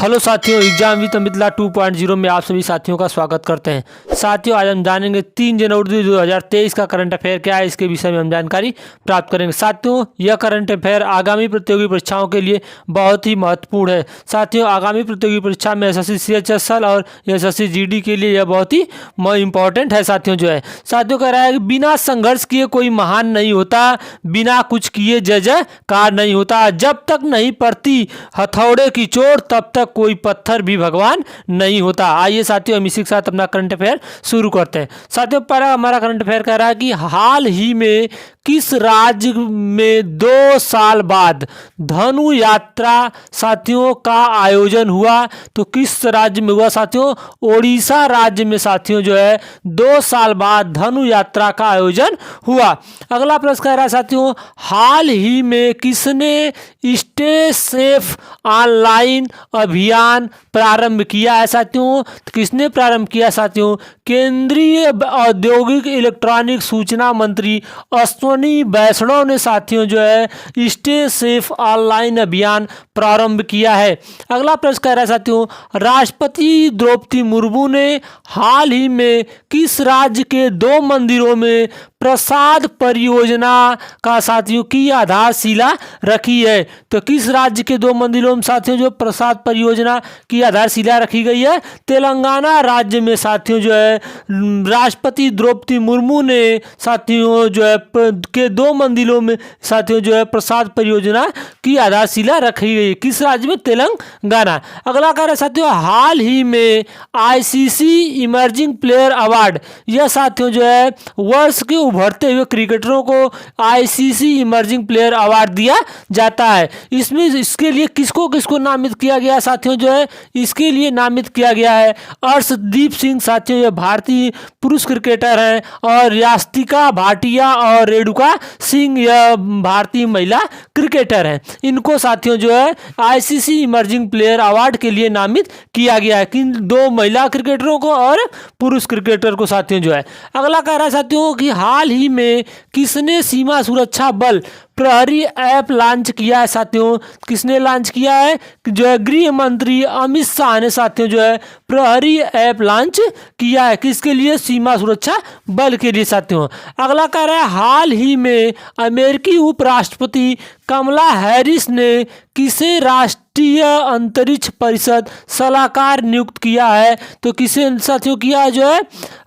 Hello साथियों, exam with Mithila 2.0 में आप सभी साथियों का स्वागत करते हैं। साथियों, आज हम जानेंगे 3 जनवरी 2023 का करंट अफेयर क्या है, इसके विषय में हम जानकारी प्राप्त करेंगे। साथियों, यह करंट अफेयर आगामी प्रतियोगी परीक्षाओं के लिए बहुत ही महत्वपूर्ण है। साथियों, आगामी प्रतियोगी परीक्षा में एसएससी CHSL और एसएससी GD के लिए यह बहुत ही इंपॉर्टेंट है। साथियों कह रहा है कि बिना संघर्ष किए कोई महान नहीं होता, बिना कुछ किए जय जयकार नहीं होता, जब तक नहीं पड़ती हथौड़े की चोट तब तक कोई पत्थर भी भगवान नहीं होता। आइए साथियों, हम इसी के साथ अपना करंट अफेयर शुरू करते हैं। साथियों, पहला हमारा करंट अफेयर कह रहा है कि हाल ही में किस राज्य में 2 साल बाद धनु यात्रा साथियों का आयोजन हुआ? तो किस राज्य में हुआ साथियों? ओडिशा राज्य में साथियों 2 साल बाद धनु यात्रा का आयोजन हुआ। अगला प्रश्न कह रहा है साथियों, हाल ही में किसने स्टे सेफ ऑनलाइन अभियान प्रारंभ किया है साथियों? किसने प्रारंभ किया साथियों? केंद्रीय औद्योगिक इलेक्ट्रॉनिक सूचना मंत्री अश्विनी वैष्णव ने साथियों स्टे सेफ ऑनलाइन अभियान प्रारंभ किया है। अगला प्रश्न कह रहा है साथियों, राष्ट्रपति द्रौपदी मुर्मू ने हाल ही में किस राज्य के 2 मंदिरों में प्रसाद परियोजना का साथियों की आधारशिला रखी है? तो किस राज्य के 2 मंदिरों में साथियों प्रसाद परियोजना की आधारशिला रखी गई है? तेलंगाना राज्य में साथियों राष्ट्रपति द्रौपदी मुर्मू ने साथियों के 2 मंदिरों में साथियों प्रसाद परियोजना की आधारशिला रखी गई। किस राज्य में? तेलंगाना। अगला कह रहा है साथियों, हाल ही में ICC इमर्जिंग प्लेयर अवार्ड, यह साथियों वर्ष के उभरते हुए क्रिकेटरों को ICC इमर्जिंग प्लेयर अवार्ड दिया जाता है। इसमें इसके लिए किसको किसको नामित किया गया साथियों इसके लिए नामित किया गया है अर्शदीप सिंह साथियों, यह भारतीय पुरुष क्रिकेटर हैं, और यास्तिका भाटिया और रेणुका सिंह यह भारतीय महिला क्रिकेटर हैं। इनको साथियों ICC इमर्जिंग प्लेयर अवार्ड के लिए नामित किया गया है। किन 2 महिला क्रिकेटरों को और पुरुष क्रिकेटर को साथियों अगला कह रहा है साथियों कि हाल ही में किसने सीमा सुरक्षा बल प्रहरी ऐप लॉन्च किया है साथियों? किसने लॉन्च किया है? गृह मंत्री अमित शाह ने साथियों प्रहरी ऐप लॉन्च किया है। किसके लिए? सीमा सुरक्षा बल के लिए साथियों। अगला कह रहा है, हाल ही में अमेरिकी उपराष्ट्रपति कमला हैरिस ने किसे राष्ट्रीय अंतरिक्ष परिषद सलाहकार नियुक्त किया है? तो किसे साथियों किया है?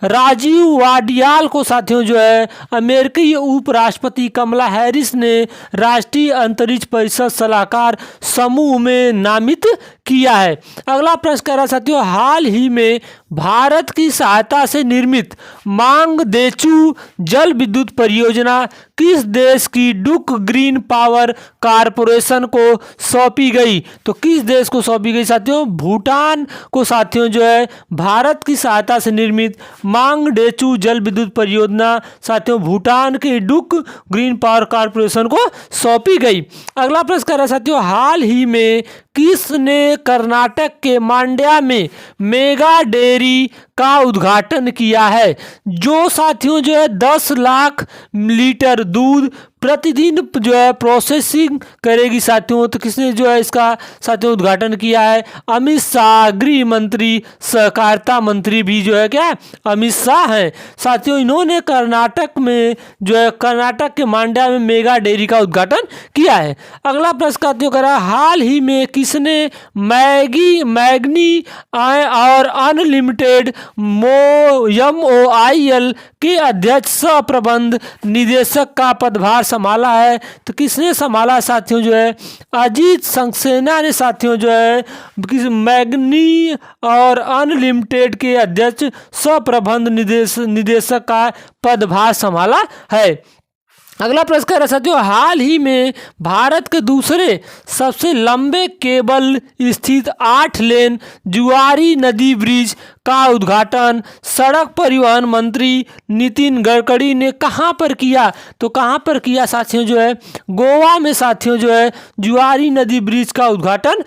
राजीव वाडियाल को साथियों अमेरिकी उपराष्ट्रपति कमला हैरिस ने राष्ट्रीय अंतरिक्ष परिषद सलाहकार समूह में नामित किया है। अगला प्रश्न कह रहा है साथियों, हाल ही में भारत की सहायता से निर्मित मांगदेचू जल विद्युत परियोजना किस देश की डुक ग्रीन पावर कारपोरेशन को सौंपी गई? तो किस देश को सौंपी गई साथियों? भूटान को साथियों भारत की सहायता से निर्मित मांगदेचू जल विद्युत परियोजना साथियों भूटान के डुक ग्रीन पावर कारपोरेशन को सौंपी गई। अगला प्रश्न कर रहा है साथियों, हाल ही में किसने कर्नाटक के मांड्या में मेगा डेयरी का उद्घाटन किया है, जो साथियों 10 लाख लीटर दूध प्रतिदिन प्रोसेसिंग करेगी साथियों? तो किसने इसका साथियों उद्घाटन किया है? अमित शाह, गृह मंत्री, सहकारिता मंत्री भी क्या अमित शाह हैं साथियों। इन्होंने कर्नाटक में कर्नाटक के मांड्या में मेगा डेयरी का उद्घाटन किया है। अगला प्रश्न साथियों करा, हाल ही में किसने मैग्नी और अनलिमिटेड MOIL के अध्यक्ष सह प्रबंध निदेशक का पदभार संभाला है? तो किसने संभाला साथियों अजीत सक्सेना ने साथियों मैग्नी और अनलिमिटेड के अध्यक्ष सह प्रबंध निदेशक का पदभार संभाला है। अगला प्रश्न कह रहा साथियों, हाल ही में भारत के दूसरे सबसे लंबे केबल स्थित 8 लेन जुआरी नदी ब्रिज का उद्घाटन सड़क परिवहन मंत्री नितिन गडकरी ने कहां पर किया? तो कहां पर किया साथियों गोवा में साथियों जुआरी नदी ब्रिज का उद्घाटन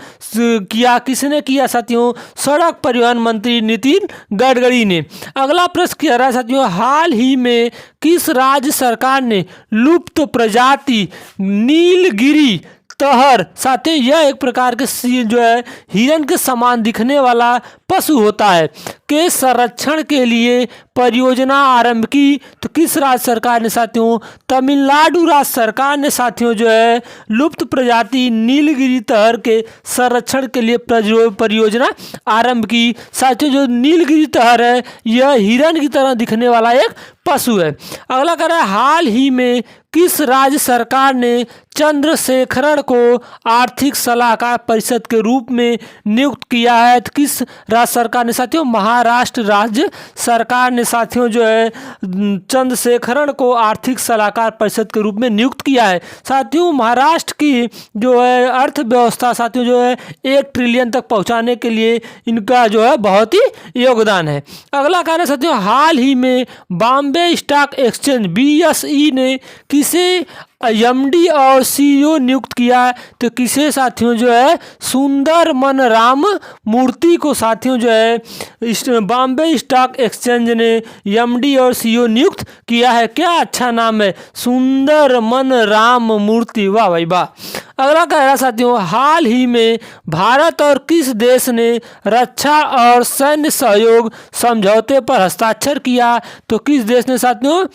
किया। किसने किया साथियों? सड़क परिवहन मंत्री नितिन गडकरी ने। अगला प्रश्न कह रहा है साथियों, हाल ही में किस राज्य सरकार ने लुप्त प्रजाति नीलगिरी तहर साथियों यह एक प्रकार के जो है हिरन के समान दिखने वाला पशु होता है के संरक्षण के लिए परियोजना आरंभ की। तो किस राज्य सरकार ने साथियों? तमिलनाडु राज्य सरकार ने साथियों जो है लुप्त प्रजाति नीलगिरी तहर के संरक्षण के लिए परियोजना आरंभ की। साथियों जो नीलगिरी तहर है यह हिरन की तरह दिखने वाला एक पशु है। अगला कह रहा है हाल ही में किस राज्य सरकार ने चंद्रशेखरन को आर्थिक सलाहकार परिषद के रूप में नियुक्त किया है? तो किस राज्य सरकार ने साथियों? महाराष्ट्र राज्य सरकार ने साथियों जो है चंद्रशेखरन को आर्थिक सलाहकार परिषद के रूप में नियुक्त किया है। साथियों महाराष्ट्र की जो है अर्थव्यवस्था साथियों जो है 1 ट्रिलियन तक पहुंचाने के लिए इनका जो है बहुत ही योगदान है। अगला कारण है साथियों हाल ही में बॉम्बे स्टॉक एक्सचेंज BSE ने किसे MD और CEO नियुक्त किया है? तो किसे साथियों जो है सुंदरमन राम मूर्ति को साथियों जो है बॉम्बे स्टॉक एक्सचेंज ने MD और CEO नियुक्त किया है। क्या अच्छा नाम है, सुंदरमन राम मूर्ति, वाह भाई वाह। अगला कह रहा साथियों हाल ही में भारत और किस देश ने रक्षा और सैन्य सहयोग समझौते पर हस्ताक्षर किया? तो किस देश ने साथियों?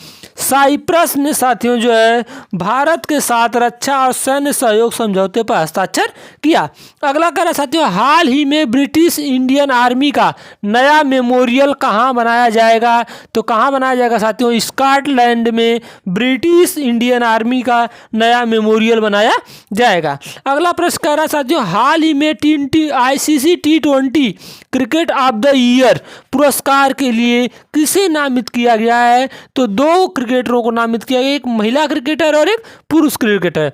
साइप्रस ने साथियों जो है भारत के साथ रक्षा और सैन्य सहयोग समझौते पर हस्ताक्षर किया। अगला कह रहा साथियों हाल ही में ब्रिटिश इंडियन आर्मी का नया मेमोरियल कहाँ बनाया जाएगा? तो कहाँ बनाया जाएगा साथियों? स्कॉटलैंड में ब्रिटिश इंडियन आर्मी का नया मेमोरियल बनाया जाएगा। अगला प्रश्न कह रहा साथियों हाल ही में ICC T20 cricket of the year पुरस्कार के लिए किसे नामित किया गया है? तो 2 क्रिकेटरों को नामित किया गया, एक महिला क्रिकेटर और एक पुरुष क्रिकेटर।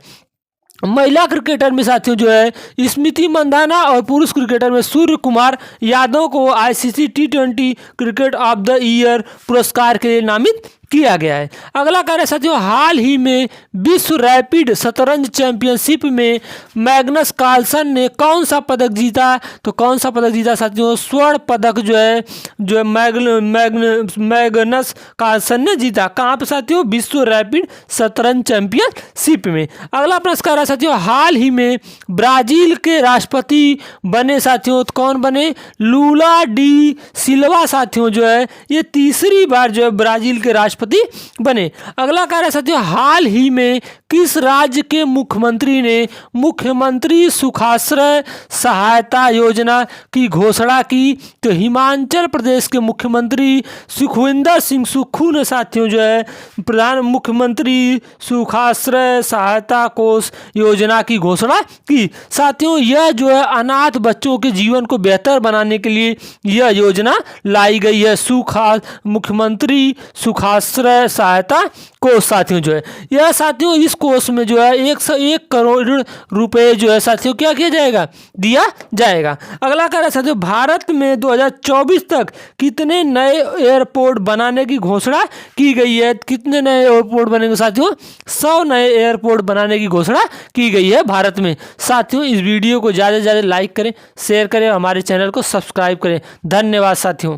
महिला क्रिकेटर में साथियों जो है स्मृति मंदाना और पुरुष क्रिकेटर में सूर्य कुमार यादव को ICC T20 cricket of the year पुरस्कार के लिए नामित किया गया है। अगला कार्य साथियों हाल ही में विश्व रैपिड शतरंज चैंपियनशिप में मैग्नस कार्लसन ने कौन सा पदक जीता? तो कौन सा पदक जीता साथियों? स्वर्ण पदक जो है मैग्नस कार्लसन ने जीता। कहाँ पे साथियों? विश्व रैपिड शतरंज चैंपियनशिप में। अगला प्रश्न कह रहा साथियों हाल ही में ब्राजील के राष्ट्रपति बने साथियों, तो कौन बने? लूला डी सिल्वा साथियों जो है ये तीसरी बार जो है ब्राजील के राष्ट्रपति बने। अगला कार्य साथियों हाल ही में किस राज्य के मुख्यमंत्री ने मुख्यमंत्री सुखाश्रय सहायता योजना की घोषणा की? तो हिमाचल प्रदेश के मुख्यमंत्री सुखविंदर सिंह सुक्खू ने साथियों जो है प्रधान मुख्यमंत्री सुखाश्रय सहायता कोष योजना की घोषणा की। साथियों यह जो है अनाथ बच्चों के जीवन को बेहतर बनाने के लिए यह योजना लाई गई है, मुख्यमंत्री सुखाश्रय सहायता कोष। साथियों जो है यह साथियों इस कोष में जो है 101 करोड़ रुपए जो है साथियों क्या किया जाएगा? दिया जाएगा। अगला कह रहा है साथियों भारत में 2024 तक कितने नए एयरपोर्ट बनाने की घोषणा की गई है? कितने नए एयरपोर्ट बनेंगे साथियों? 100 नए एयरपोर्ट बनाने की घोषणा की गई है भारत में। साथियों इस वीडियो को ज़्यादा से ज़्यादा लाइक करें, शेयर करें, हमारे चैनल को सब्सक्राइब करें। धन्यवाद साथियों।